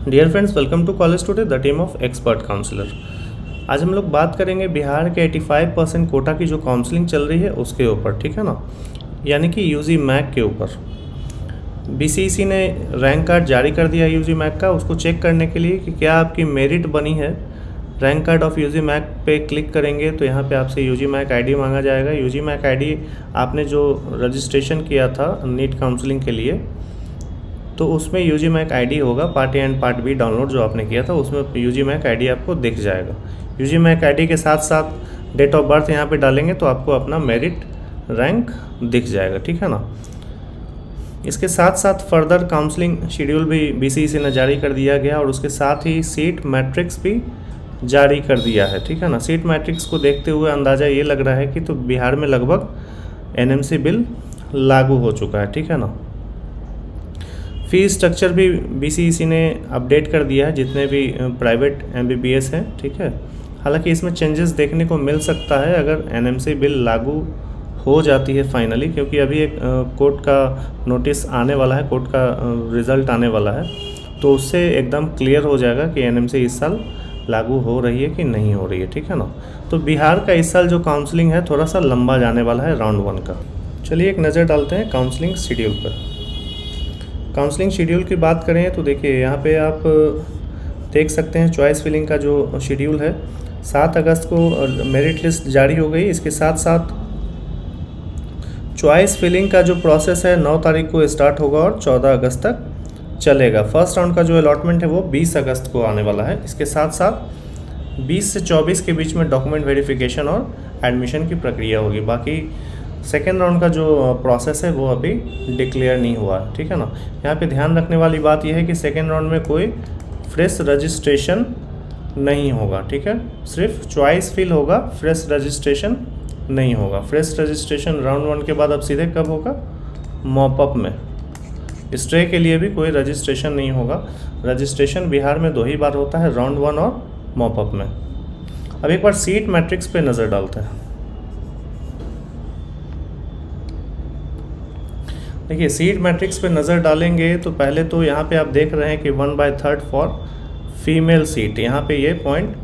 Dear friends, welcome to college today the team of expert counsellor. आज हम लोग बात करेंगे बिहार के 85% कोटा की जो काउंसलिंग चल रही है उसके ऊपर, ठीक है ना, यानी कि यूजी मैक के ऊपर। बीसीईसी ने रैंक कार्ड जारी कर दिया यूजी मैक का, उसको चेक करने के लिए कि क्या आपकी मेरिट बनी है। Rank card of UG MAC पे क्लिक करेंगे तो यहाँ पे आपसे यूजी मैक आईडी मांगा जाएगा। यूजी मैक आईडी आपने जो रजिस्ट्रेशन किया था नीट काउंसलिंग के लिए, तो उसमें यूजी मैक आईडी होगा। Part A and part B download जो आपने किया था उसमें यूजी मैक आईडी आपको दिख जाएगा। यूजी मैक आईडी के साथ साथ डेट ऑफ बर्थ यहाँ पे डालेंगे तो आपको अपना मेरिट रैंक दिख जाएगा, ठीक है ना। इसके साथ साथ फर्दर काउंसलिंग शेड्यूल भी बीसीईसी ने जारी कर दिया गया और उसके साथ ही सीट मैट्रिक्स भी जारी कर दिया है, ठीक है ना। सीट मैट्रिक्स को देखते हुए अंदाज़ा ये लग रहा है कि तो बिहार में लगभग एनएमसी बिल लागू हो चुका है, ठीक है ना। फ़ी स्ट्रक्चर भी बीसीईसी ने अपडेट कर दिया है जितने भी प्राइवेट एमबीबीएस हैं, ठीक है। हालांकि इसमें चेंजेस देखने को मिल सकता है अगर एनएमसी बिल लागू हो जाती है फाइनली, क्योंकि अभी एक कोर्ट का नोटिस आने वाला है, कोर्ट का रिज़ल्ट आने वाला है, तो उससे एकदम क्लियर हो जाएगा कि एनएमसी इस साल लागू हो रही है कि नहीं हो रही है, ठीक है ना। तो बिहार का इस साल जो काउंसलिंग है थोड़ा सा लंबा जाने वाला है, राउंड 1 का। चलिए एक नज़र डालते हैं काउंसलिंग शेड्यूल पर। काउंसलिंग शेड्यूल की बात करें तो देखिए यहाँ पे आप देख सकते हैं चॉइस फिलिंग का जो शेड्यूल है 7 अगस्त को मेरिट लिस्ट जारी हो गई। इसके साथ साथ चॉइस फिलिंग का जो प्रोसेस है 9 तारीख को स्टार्ट होगा और 14 अगस्त तक चलेगा। फर्स्ट राउंड का जो अलॉटमेंट है वो 20 अगस्त को आने वाला है। इसके साथ साथ 20 से 24 के बीच में डॉक्यूमेंट वेरिफिकेशन और एडमिशन की प्रक्रिया होगी। बाकी सेकेंड राउंड का जो प्रोसेस है वो अभी डिक्लेयर नहीं हुआ है, ठीक है ना। यहाँ पे ध्यान रखने वाली बात यह है कि सेकेंड राउंड में कोई फ्रेश रजिस्ट्रेशन नहीं होगा, ठीक है। सिर्फ चॉइस फिल होगा, फ्रेश रजिस्ट्रेशन नहीं होगा। फ्रेश रजिस्ट्रेशन राउंड 1 के बाद अब सीधे कब होगा, मॉपअप में। स्टे के लिए भी कोई रजिस्ट्रेशन नहीं होगा। रजिस्ट्रेशन बिहार में 2 ही बार होता है, राउंड 1 और मॉपअप में। अब एक बार सीट मैट्रिक्स पे नज़र डालते हैं। देखिए सीट मैट्रिक्स पे नज़र डालेंगे तो पहले तो यहाँ पे आप देख रहे हैं कि 1/3 फॉर फीमेल सीट, यहाँ पे ये पॉइंट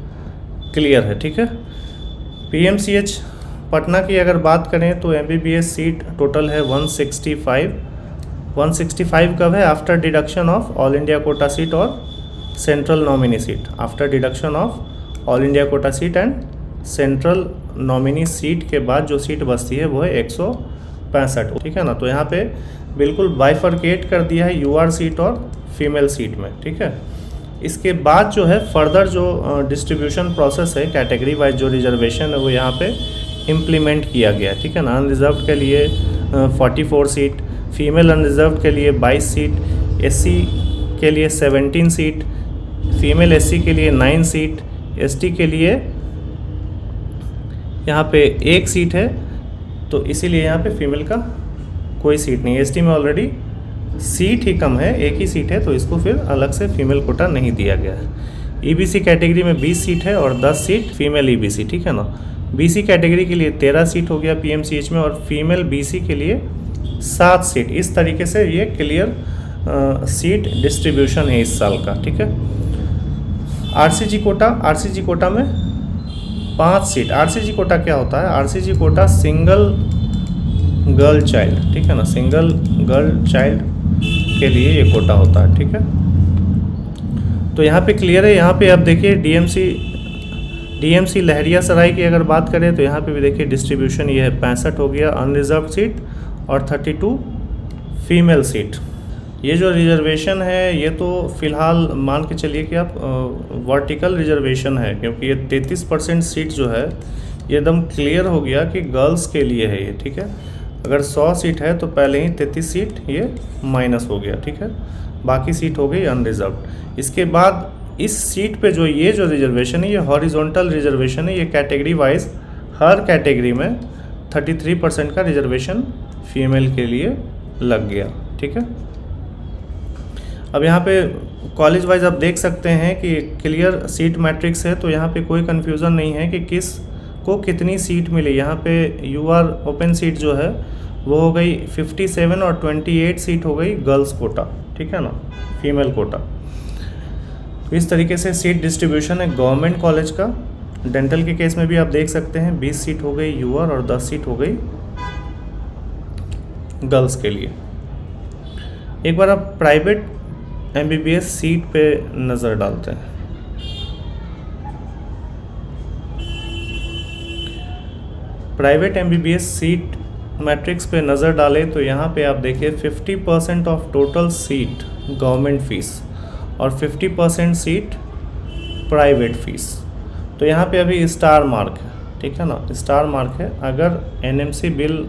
क्लियर है, ठीक है। पीएमसीएच पटना की अगर बात करें तो एमबीबीएस सीट टोटल है 165। 165 कब है, after deduction of all India quota seat और central nominee seat. After deduction of all India quota seat and central nominee seat के बाद जो सीट बचती है वो है 165, ठीक है ना। तो यहाँ पे बिल्कुल बाइफरकेट कर दिया है यूआर सीट और फीमेल सीट में, ठीक है। इसके बाद जो है फर्दर जो डिस्ट्रीब्यूशन प्रोसेस है कैटेगरी वाइज जो रिजर्वेशन है वो यहाँ पे इम्प्लीमेंट किया गया है, ठीक है ना। अनरिजर्व्ड के लिए 44 सीट, फीमेल अनरिजर्व्ड के लिए 22 सीट, एससी के लिए 17 सीट, फीमेल एससी के लिए 9 सीट, एसटी के लिए यहाँ पे 1 सीट है, तो इसीलिए यहाँ पे फीमेल का कोई सीट नहीं है। एसटी में ऑलरेडी सीट ही कम है, 1 ही सीट है, तो इसको फिर अलग से फीमेल कोटा नहीं दिया गया है। ईबीसी कैटेगरी में 20 सीट है और 10 सीट फीमेल ईबीसी, ठीक है ना। बीसी कैटेगरी के लिए 13 सीट हो गया पीएमसीएच में और फीमेल बीसी के लिए 7 सीट। इस तरीके से ये क्लियर सीट डिस्ट्रीब्यूशन है इस साल का, ठीक है। आरसीजी कोटा में 5 सीट। आरसीजी कोटा क्या होता है, RCG quota single girl child, ठीक है ना, सिंगल गर्ल चाइल्ड के लिए ये कोटा होता है, ठीक है। तो यहाँ पे क्लियर है। यहाँ पे आप देखिए डीएमसी लहरियासराय की अगर बात करें तो यहाँ पे भी देखिए डिस्ट्रीब्यूशन ये है, 65 हो गया अनरिजर्व सीट और 32 फीमेल सीट। ये जो रिजर्वेशन है ये तो फ़िलहाल मान के चलिए कि आप वर्टिकल रिजर्वेशन है, क्योंकि ये 33% सीट जो है ये एकदम क्लियर हो गया कि गर्ल्स के लिए है ये, ठीक है। अगर 100 सीट है तो पहले ही 33 सीट ये माइनस हो गया, ठीक है। बाकी सीट हो गई अनरिजर्व्ड। इसके बाद इस सीट पे जो ये जो रिजर्वेशन है ये हॉरिजॉन्टल रिजर्वेशन है, ये कैटेगरी वाइज हर कैटेगरी में 33% का रिजर्वेशन फीमेल के लिए लग गया, ठीक है। अब यहाँ पे कॉलेज वाइज आप देख सकते हैं कि क्लियर सीट मैट्रिक्स है, तो यहाँ पे कोई कन्फ्यूज़न नहीं है कि किस को कितनी सीट मिली। यहाँ पे यूआर ओपन सीट जो है वो हो गई 57 और 28 सीट हो गई गर्ल्स कोटा, ठीक है ना, फीमेल कोटा। तो इस तरीके से सीट डिस्ट्रीब्यूशन है गवर्नमेंट कॉलेज का। डेंटल के केस में भी आप देख सकते हैं 20 सीट हो गई यूआर और 10 सीट हो गई गर्ल्स के लिए। एक बार आप प्राइवेट एमबीबीएस सीट पे नज़र डालते हैं। प्राइवेट एमबीबीएस सीट मैट्रिक्स पे नज़र डालें तो यहाँ पे आप देखिए 50% of total seat government fees और 50% सीट प्राइवेट फ़ीस। तो यहाँ पे अभी स्टार मार्क है, ठीक है ना, स्टार मार्क है। अगर एनएमसी बिल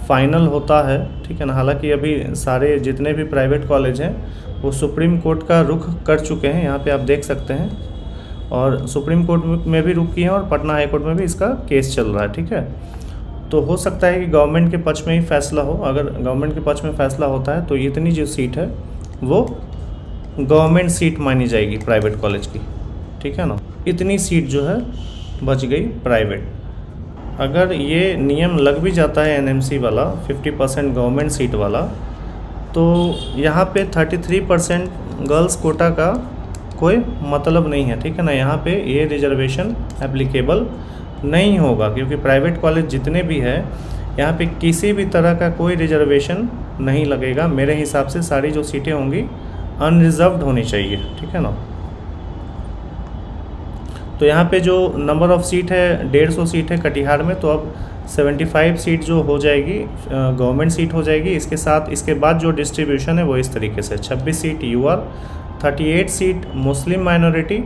फाइनल होता है, ठीक है ना, हालांकि अभी सारे जितने भी प्राइवेट कॉलेज हैं वो सुप्रीम कोर्ट का रुख कर चुके हैं, यहाँ पे आप देख सकते हैं, और सुप्रीम कोर्ट में भी रुक किए हैं और पटना हाई कोर्ट में भी इसका केस चल रहा है, ठीक है। तो हो सकता है कि गवर्नमेंट के पक्ष में ही फैसला हो। अगर गवर्नमेंट के पक्ष में फैसला होता है तो इतनी जो सीट है वो गवर्नमेंट सीट मानी जाएगी प्राइवेट कॉलेज की, ठीक है ना। इतनी सीट जो है बच गई प्राइवेट। अगर ये नियम लग भी जाता है एनएमसी वाला 50% गवर्नमेंट सीट वाला, तो यहाँ पे 33% गर्ल्स कोटा का कोई मतलब नहीं है, ठीक है ना। यहाँ पे ये रिजर्वेशन एप्लीकेबल नहीं होगा, क्योंकि प्राइवेट कॉलेज जितने भी हैं यहाँ पे किसी भी तरह का कोई रिजर्वेशन नहीं लगेगा। मेरे हिसाब से सारी जो सीटें होंगी अनरिजर्व्ड होनी चाहिए, ठीक है ना। तो यहाँ पे जो नंबर ऑफ़ सीट है 150 सीट है कटिहार में, तो अब 75 सीट जो हो जाएगी गवर्नमेंट सीट हो जाएगी। इसके साथ इसके बाद जो डिस्ट्रीब्यूशन है वो इस तरीके से 26 seat UR, 38 seat Muslim minority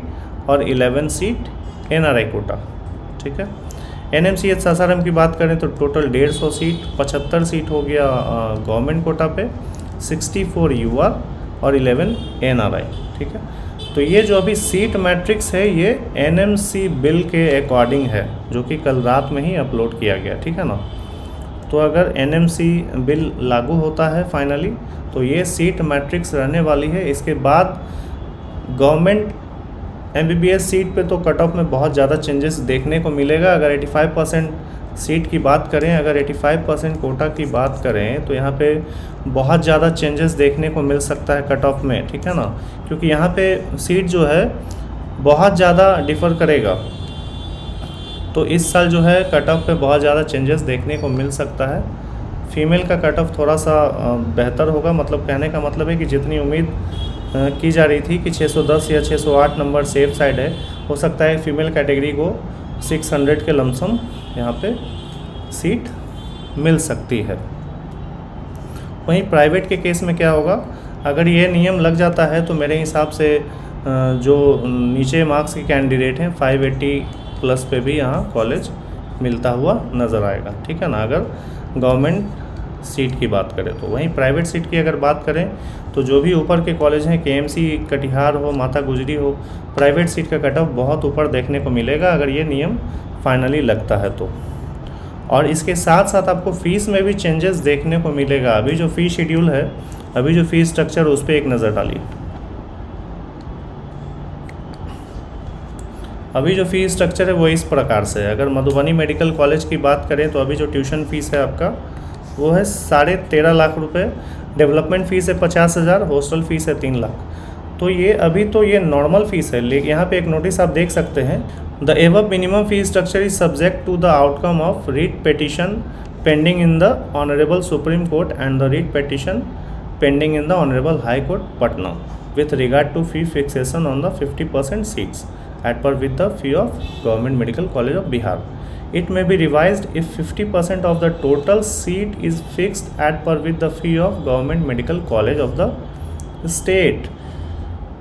और 11 सीट एनआरआई कोटा, ठीक है। एनएमसीएच सासाराम की बात करें तो टोटल 150 सीट, 75 सीट हो गया गवर्नमेंट कोटा पे, 64 यूआर और 11 एनआरआई, ठीक है। तो ये जो अभी सीट मैट्रिक्स है ये एनएमसी बिल के अकॉर्डिंग है, जो कि कल रात में ही अपलोड किया गया, ठीक है ना। तो अगर एनएमसी बिल लागू होता है फाइनली तो ये सीट मैट्रिक्स रहने वाली है। इसके बाद गवर्नमेंट एमबीबीएस सीट पे तो कट ऑफ में बहुत ज़्यादा चेंजेस देखने को मिलेगा। अगर 85% सीट की बात करें, अगर 85% कोटा की बात करें तो यहाँ पे बहुत ज़्यादा चेंजेस देखने को मिल सकता है कट ऑफ में, ठीक है ना, क्योंकि यहाँ पे सीट जो है बहुत ज़्यादा डिफ़र करेगा। तो इस साल जो है कट ऑफ पे बहुत ज़्यादा चेंजेस देखने को मिल सकता है। फीमेल का कट ऑफ थोड़ा सा बेहतर होगा, मतलब कहने का मतलब है कि जितनी उम्मीद की जा रही थी कि 610 या 608 नंबर सेफ साइड है, हो सकता है फीमेल कैटेगरी को 600 के लमसम यहाँ पे सीट मिल सकती है। वहीं प्राइवेट के केस में क्या होगा, अगर ये नियम लग जाता है तो मेरे हिसाब से जो नीचे मार्क्स के कैंडिडेट हैं 580 प्लस पे भी यहाँ कॉलेज मिलता हुआ नज़र आएगा, ठीक है ना, अगर गवर्नमेंट सीट की बात करें तो। वहीं प्राइवेट सीट की अगर बात करें तो जो भी ऊपर के कॉलेज हैं, केएमसी कटिहार हो, माता गुजरी हो, प्राइवेट सीट का कट ऑफ बहुत ऊपर देखने को मिलेगा अगर ये नियम फाइनली लगता है तो। और इसके साथ साथ आपको फ़ीस में भी चेंजेस देखने को मिलेगा। अभी जो फ़ी शेड्यूल है, अभी जो फ़ीस स्ट्रक्चर, उस पर एक नज़र डालिए। अभी जो फ़ी स्ट्रक्चर है वो इस प्रकार से है। अगर मधुबनी मेडिकल कॉलेज की बात करें तो अभी जो ट्यूशन फ़ीस है आपका वो है 13.5 लाख रुपए, डेवलपमेंट फ़ीस है 50,000, हॉस्टल फ़ीस है 3 लाख। तो ये अभी तो ये नॉर्मल फ़ीस है, लेकिन यहाँ पे एक नोटिस आप देख सकते हैं, the above minimum fee structure is subject to the outcome of writ petition pending in the honourable Supreme Court and the writ petition pending in the honourable High Court Patna with regard to fee fixation on the 50% seats at par with the fee of Government Medical College of Bihar. It may be revised if 50% of the total seat is fixed at par with the fee of Government Medical College of the state.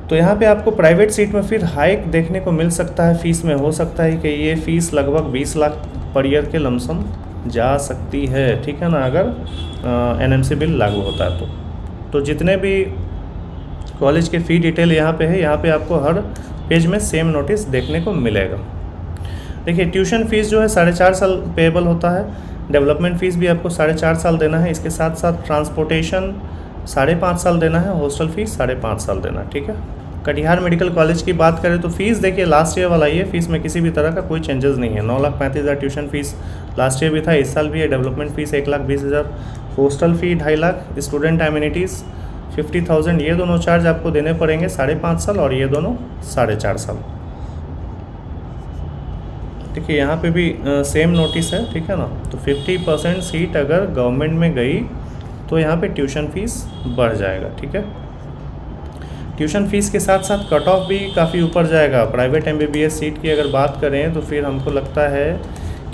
तो यहाँ पे आपको private seat में फिर hike देखने को मिल सकता है फीस में। हो सकता है कि ये फ़ीस लगभग 20 लाख पर ईयर के लमसम जा सकती है, ठीक है ना, अगर एनएमसी बिल लागू होता है तो जितने भी कॉलेज के फ़ी डिटेल यहाँ पे है, यहाँ पे आपको हर पेज में सेम नोटिस देखने को मिलेगा। देखिए, ट्यूशन फ़ीस जो है 4.5 साल पेएबल होता है, डेवलपमेंट फ़ीस भी आपको 4.5 साल देना है, इसके साथ साथ ट्रांसपोर्टेशन 5.5 साल देना है, हॉस्टल फ़ीस 5.5 साल देना है, ठीक है। कटिहार मेडिकल कॉलेज की बात करें तो फ़ीस देखिए लास्ट ईयर वाला ये फ़ीस में किसी भी तरह का कोई चेंजेस नहीं है। 9,35,000 ट्यूशन फ़ीस लास्ट ईयर भी था, इस साल भी है। Development fees 1,20,000, hostel fee 2.5 lakh, student amenities 50,000 ये दोनों चार्ज आपको देने पड़ेंगे 5.5 साल, और ये दोनों 4.5 साल। देखिए यहाँ पे भी सेम नोटिस है, ठीक है ना। तो 50% सीट अगर गवर्नमेंट में गई तो यहाँ पे ट्यूशन फीस बढ़ जाएगा, ठीक है। ट्यूशन फीस के साथ साथ कट ऑफ भी काफ़ी ऊपर जाएगा। प्राइवेट MBBS सीट की अगर बात करें तो फिर हमको लगता है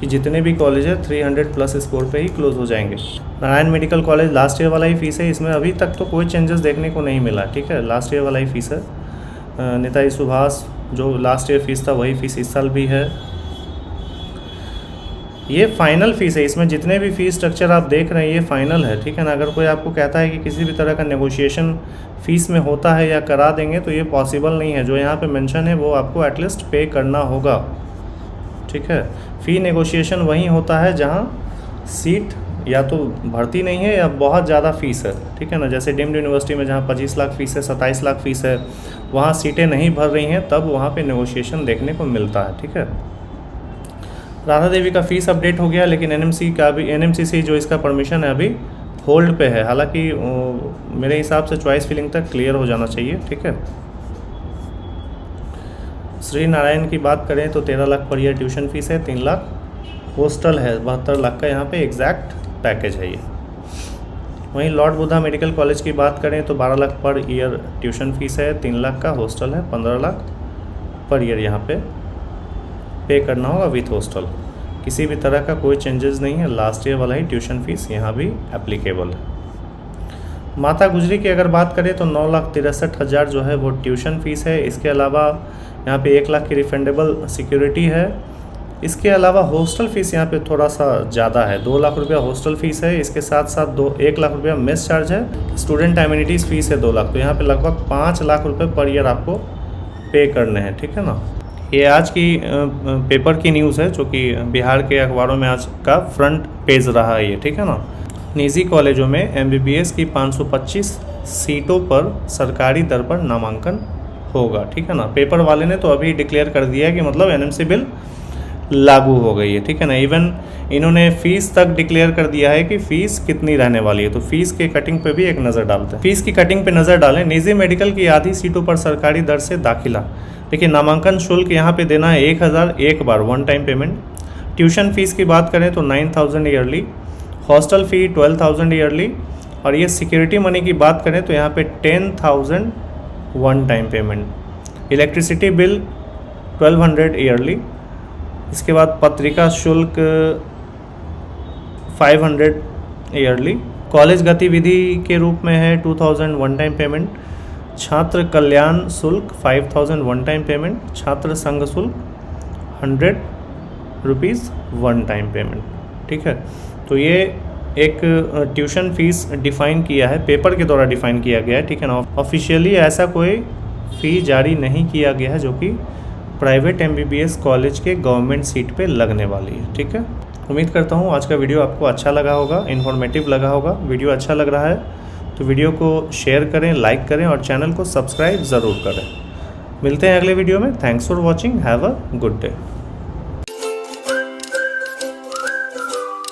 कि जितने भी कॉलेज है 300+ स्कोर पे ही क्लोज हो जाएंगे। Narayan medical college last year वाला ही फीस है, इसमें अभी तक तो कोई चेंजेस देखने को नहीं मिला, ठीक है। लास्ट ईयर वाला ही फीस है। नेताजी सुभाष जो लास्ट ईयर फीस था वही फीस इस साल भी है। ये फाइनल फ़ीस है, इसमें जितने भी फ़ीस स्ट्रक्चर आप देख रहे हैं ये फाइनल है, ठीक है ना। अगर कोई आपको कहता है कि किसी भी तरह का नेगोशिएशन फ़ीस में होता है या करा देंगे तो ये पॉसिबल नहीं है। जो यहाँ पे मेंशन है वो आपको एटलीस्ट पे करना होगा, ठीक है। फ़ी नेगोशिएशन वहीं होता है जहाँ सीट या तो भर्ती नहीं है या बहुत ज़्यादा फ़ीस है, ठीक है ना। जैसे डीम्ड यूनिवर्सिटी में जहाँ 25 लाख फ़ीस है, 27 लाख फ़ीस है, वहाँ सीटें नहीं भर रही हैं, तब वहाँ पर नेगोशिएशन देखने को मिलता है, ठीक है। राधा देवी का फ़ीस अपडेट हो गया, लेकिन NMCC जो इसका परमिशन है अभी होल्ड पे है। हालांकि मेरे हिसाब से चॉइस फिलिंग तक क्लियर हो जाना चाहिए, ठीक है। श्री नारायण की बात करें तो 13 lakh per year tuition fees है, 3 लाख हॉस्टल है, 72 लाख का यहाँ पे एग्जैक्ट पैकेज है ये। वहीं लॉर्ड बुद्धा मेडिकल कॉलेज की बात करें तो 12 lakh per year tuition fees है, 3 लाख का हॉस्टल है, 15 लाख पर ईयर यहाँ पे करना होगा विथ हॉस्टल। किसी भी तरह का कोई चेंजेस नहीं है, लास्ट ईयर वाला ही ट्यूशन फीस यहाँ भी एप्लीकेबल है। माता गुजरी की अगर बात करें तो 9,63,000 जो है वो ट्यूशन फीस है। इसके अलावा यहाँ पे 1 लाख की रिफंडेबल सिक्योरिटी है। इसके अलावा हॉस्टल फ़ीस यहाँ पे थोड़ा सा ज़्यादा है, 2 लाख रुपया हॉस्टल फ़ीस है। इसके साथ साथ 1 लाख रुपया मेस चार्ज है। स्टूडेंट एमिनिटीज़ फ़ीस है 2 लाख, तो यहाँ पे लगभग 5 लाख रुपये पर ईयर आपको पे करने हैं, ठीक है ना। ये आज की पेपर की न्यूज़ है जो कि बिहार के अखबारों में आज का फ्रंट पेज रहा है ये, ठीक है ना। निजी कॉलेजों में MBBS की 525 सीटों पर सरकारी दर पर नामांकन होगा, ठीक है ना। पेपर वाले ने तो अभी डिक्लेयर कर दिया है कि मतलब NMC बिल लागू हो गई है, ठीक है ना। इवन इन्होंने फ़ीस तक डिक्लेयर कर दिया है कि फ़ीस कितनी रहने वाली है। तो फ़ीस के कटिंग पे भी एक नज़र डालते हैं। फ़ीस की कटिंग पे नज़र डालें। निजी मेडिकल की आधी सीटों पर सरकारी दर से दाखिला। देखिए नामांकन शुल्क यहाँ पे देना है 1,000 एक बार, one time payment. Tuition fees की बात करें तो 9,000 ईयरली, हॉस्टल फ़ी 12,000 ईयरली, और ये सिक्योरिटी मनी की बात करें तो यहाँ पे 10,000 one time payment. Electricity bill 1,200 yearly. इसके बाद पत्रिका शुल्क 500 ईयरली। कॉलेज गतिविधि के रूप में है 2,000 वन टाइम पेमेंट। छात्र कल्याण शुल्क 5,000 वन टाइम पेमेंट। छात्र संघ शुल्क 100 रुपीज़ वन टाइम पेमेंट, ठीक है। तो ये एक ट्यूशन फीस डिफ़ाइन किया है, पेपर के द्वारा डिफ़ाइन किया गया है, ठीक है ना। ऑफिशियली ऐसा कोई फ़ी जारी नहीं किया गया है जो कि प्राइवेट MBBS कॉलेज के गवर्नमेंट सीट पे लगने वाली है, ठीक है। उम्मीद करता हूँ आज का वीडियो आपको अच्छा लगा होगा, इन्फॉर्मेटिव लगा होगा। वीडियो अच्छा लग रहा है तो वीडियो को शेयर करें, लाइक करें और चैनल को सब्सक्राइब ज़रूर करें। मिलते हैं अगले वीडियो में। Thanks for watching, have a good day.